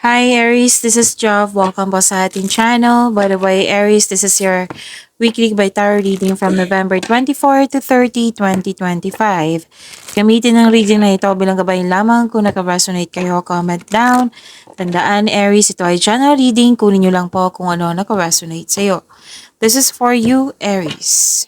Hi Aries, this is Jov. Welcome po sa ating channel. By the way, Aries, this is your weekly by tarot reading from November 24 to 30, 2025. Gamitin ang reading na ito bilang gabayan lamang. Kung nakaresonate kayo, comment down. Tandaan, Aries, ito ay channel reading. Kunin nyo lang po kung ano nakaresonate sa'yo. This is for you, Aries.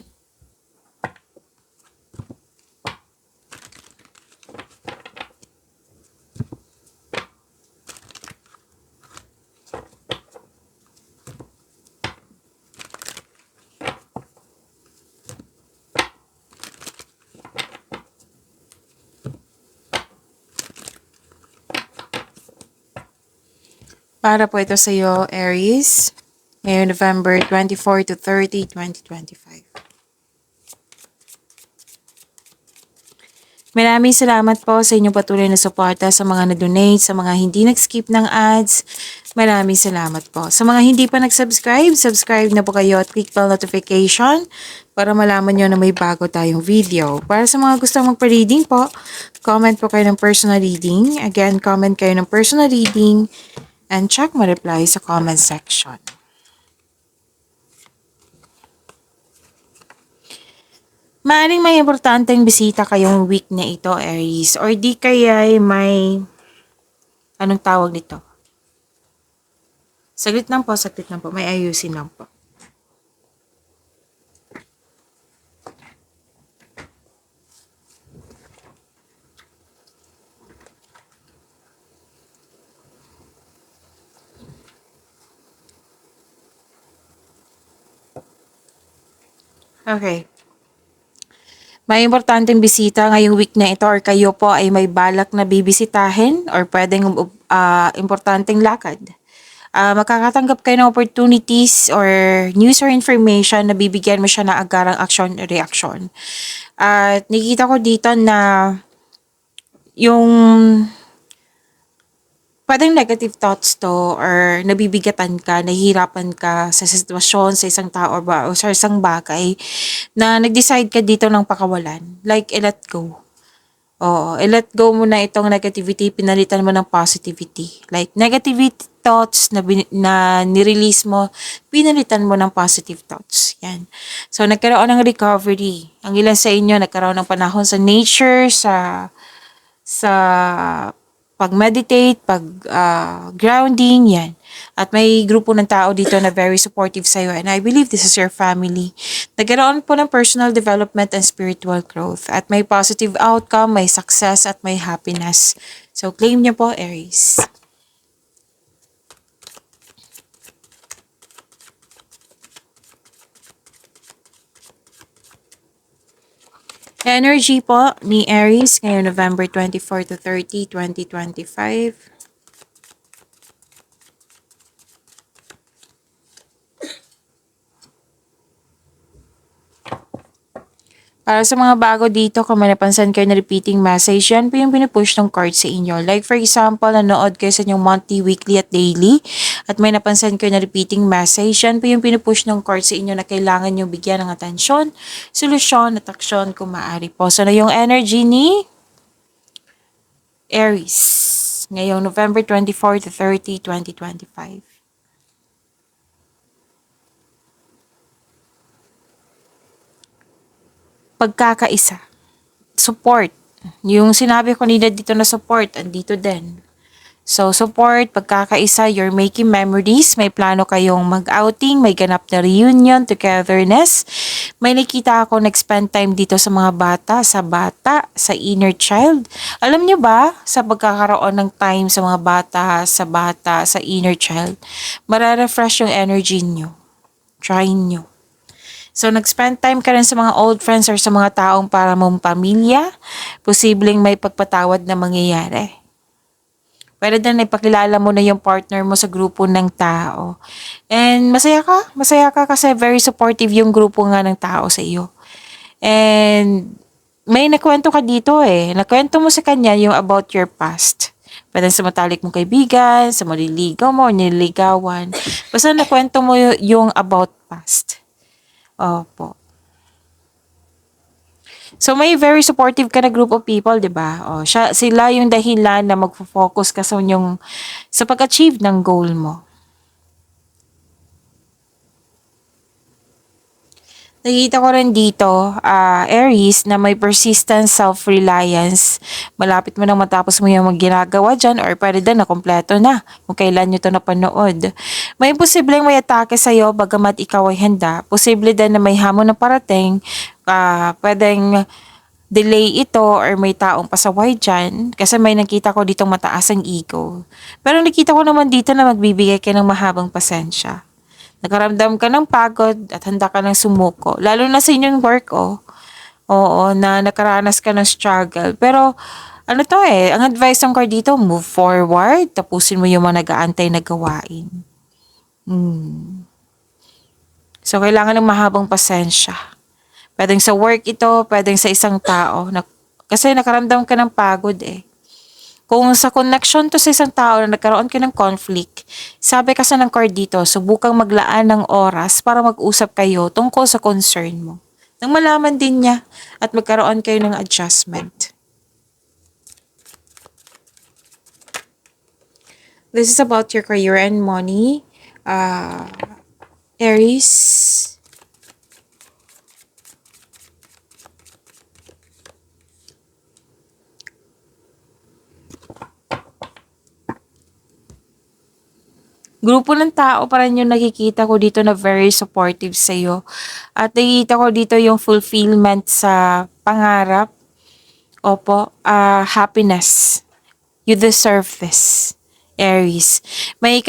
Para po ito sa iyo, Aries, ngayong November 24 to 30, 2025. Maraming salamat po sa inyong patuloy na suporta sa mga na-donate, sa mga hindi nag-skip ng ads. Maraming salamat po. Sa mga hindi pa nag-subscribe, subscribe na po kayo at click bell notification para malaman nyo na may bago tayong video. Para sa mga gustong magpa-reading po, comment po kayo ng personal reading. Again, comment kayo ng personal reading and check my reply sa comment section. Maaring may importanteng bisita kayong week na ito, Aries, or di kaya may, anong tawag nito? Saglit lang po, may ayusin lang po. Okay. May importanteng bisita ngayong week na ito or kayo po ay may balak na bibisitahin or pwedeng importanteng lakad. Makakatanggap kayo ng opportunities or news or information na bibigyan mo siya ng agarang action o reaction. At nakikita ko dito na yung pwedeng negative thoughts to or nabibigatan ka, nahihirapan ka sa sitwasyon, sa isang tao o sa isang bagay na nag-decide ka dito ng pakawalan. Like, i-let go. Oo, i-let go mo na itong negativity, pinalitan mo ng positivity. Like, negativity thoughts na nirelease mo, pinalitan mo ng positive thoughts. Yan. So, nagkaroon ng recovery. Ang ilan sa inyo, nagkaroon ng panahon sa nature, sa pag-meditate, pag-grounding, yan. At may grupo ng tao dito na very supportive sa'yo and I believe this is your family. Nagkaroon po ng personal development and spiritual growth at may positive outcome, may success at may happiness. So claim niyo po, Aries. Energy po ni Aries ngayong November 24 to 30, 2025. Para sa mga bago dito, kung may napansin kayo na repeating message, yan po yung pinupush ng card sa inyo. Like for example, nanood kayo sa inyong monthly, weekly at daily, at may napansin kayo na repeating message, yan po yung pinupush ng card sa inyo na kailangan nyo bigyan ng atensyon, solusyon at aksyon kung maaari po. So na yung energy ni Aries ngayong November 24 to 30, 2025. Pagkakaisa. Support. Yung sinabi ko nila dito na support, andito din. So, support, pagkakaisa, you're making memories, may plano kayong mag-outing, may ganap na reunion, togetherness. May nakita ako nag-spend time dito sa mga bata, sa inner child. Alam nyo ba, sa pagkakaroon ng time sa mga bata, sa inner child, mararefresh yung energy nyo. Try nyo. So, nag-spend time ka rin sa mga old friends or sa mga taong para mong pamilya, posibleng may pagpatawad na mangyayari. Pwede din ipakilala mo na yung partner mo sa grupo ng tao. And masaya ka kasi very supportive yung grupo nga ng tao sa iyo. And may nakwento ka dito nakwento mo sa kanya yung about your past. Pwede sa matalik mong kaibigan, sa maliligaw mo, o nililigawan. Basta nakwento mo yung about past. Opo. So may very supportive ka na group of people, 'di ba? O sila yung dahilan na magfo-focus ka sa pag-achieve ng goal mo. Nakikita ko rin dito, Aries, na may persistent self-reliance. Malapit mo nang matapos mo yung ginagawa dyan or pwede din na kompleto na kung kailan nyo ito napanood. May posibleng may atake sa'yo bagamat ikaw ay handa. Posible din na may hamon na parating. Pwedeng delay ito or may taong pasaway dyan kasi may nakita ko ditong mataas ang ego. Pero nakita ko naman dito na magbibigay ka ng mahabang pasensya. Nakaramdam ka ng pagod at handa ka ng sumuko. Lalo na sa inyong work, oh. Oo, na nakaranas ka ng struggle. Pero, ano to ang advice ng card dito, move forward. Tapusin mo yung mga nag-aantay na gawain. So, kailangan ng mahabang pasensya. Pwedeng sa work ito, pwedeng sa isang tao. Kasi nakaramdam ka ng pagod Kung sa connection to sa isang tao na nagkaroon ka ng conflict, sabi kasi ng card dito, subukang maglaan ng oras para mag-usap kayo tungkol sa concern mo. Nang malaman din niya at magkaroon kayo ng adjustment. This is about your career and money. Aries. Grupo ng tao pa rin yung nakikita ko dito na very supportive sa'yo. At nakikita ko dito yung fulfillment sa pangarap. Opo, happiness. You deserve this, Aries. May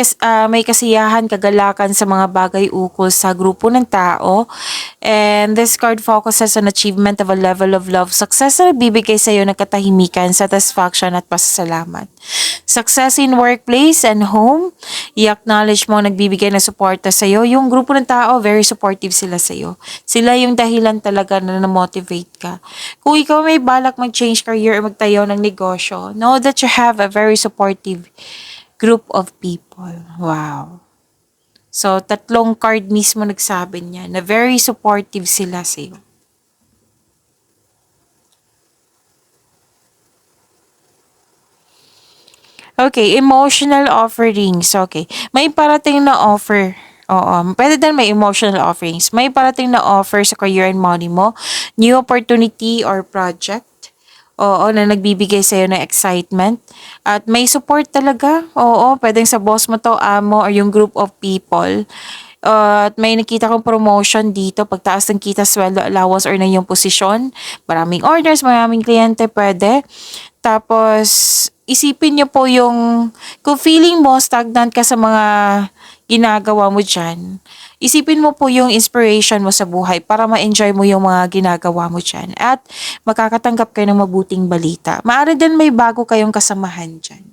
kasiyahan, kagalakan sa mga bagay ukol sa grupo ng tao. And this card focuses on achievement of a level of love. Success na nagbibigay sa iyo ng katahimikan, satisfaction at pasasalamat. Success in workplace and home. I-acknowledge mo nagbibigay ng suporta sa iyo. Yung grupo ng tao, very supportive sila sa iyo. Sila yung dahilan talaga na na-motivate ka. Kung ikaw may balak mag-change career o magtayo ng negosyo, know that you have a very supportive group of people. Wow. So, 3 card mismo nagsabi niya na very supportive sila sa iyo. Okay, emotional offerings. Okay. May parating na offer. Oo, pwede din may emotional offerings. May parating na offer sa career and money mo, new opportunity or project. Oo, na nagbibigay sa'yo ng excitement. At may support talaga. Oo, pwedeng sa boss mo to, amo, or yung group of people. At may nakita kong promotion dito, pagtaas ng kita, sweldo, allowance, or na yung posisyon. Maraming orders, maraming kliyente, pwede. Tapos, isipin niyo po kung feeling mo stagnant ka sa mga ginagawa mo dyan, isipin mo po yung inspiration mo sa buhay para ma-enjoy mo yung mga ginagawa mo dyan. At makakatanggap kayo ng mabuting balita. Maaari din may bago kayong kasamahan dyan.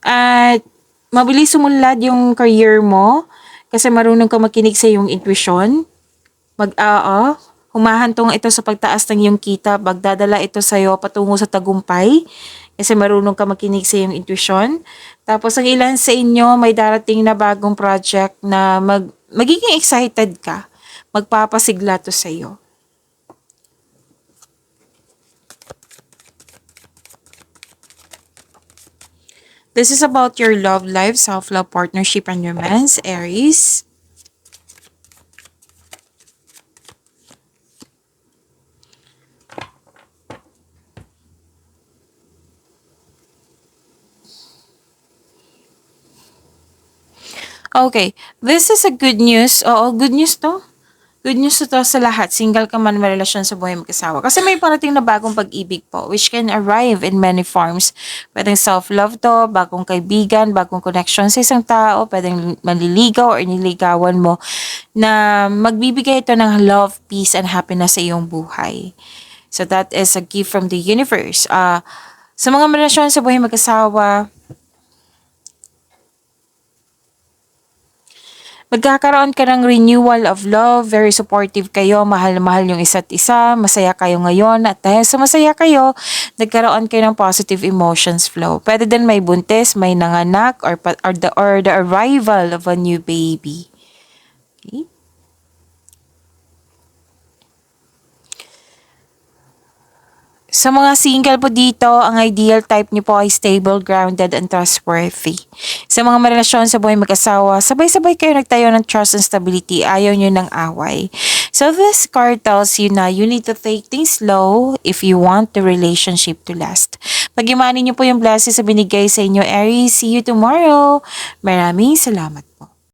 At mabilis sumunlad yung career mo kasi marunong ka makinig sa iyong intuition. Humahantong ito sa pagtaas ng iyong kita, magdadala ito sa iyo patungo sa tagumpay kasi marunong ka makinig sa iyong intuition. Tapos ang ilan sa inyo may darating na bagong project na magiging excited ka. Magpapasigla to sa iyo. This is about your love life, self-love, partnership, and romance, Aries. Okay, this is a good news. Oo, good news to. Good news to sa lahat. Single ka man, may relasyon sa buhay mag-asawa. Kasi may parating na bagong pag-ibig po, which can arrive in many forms. Pwedeng self-love to, bagong kaibigan, bagong connection sa isang tao, pwedeng manliligaw or niligawan mo na magbibigay ito ng love, peace, and happiness sa iyong buhay. So that is a gift from the universe. Sa mga relasyon sa buhay mag-asawa, Magkakaroon ka ng renewal of love, very supportive kayo, mahal na mahal yung isa't isa, masaya kayo ngayon, at dahil sa masaya kayo, nagkaroon kayo ng positive emotions flow. Pwede din may buntis, may nanganak, or the arrival of a new baby. Okay? Sa mga single po dito, ang ideal type niyo po ay stable, grounded, and trustworthy. Sa mga marelasyon sa buhay mag-asawa, sabay-sabay kayo nagtayo ng trust and stability. Ayaw niyo ng away. So this card tells you na you need to take things slow if you want the relationship to last. Pag-imanin niyo po yung blessings sa binigay sa inyo, Aries. See you tomorrow. Maraming salamat po.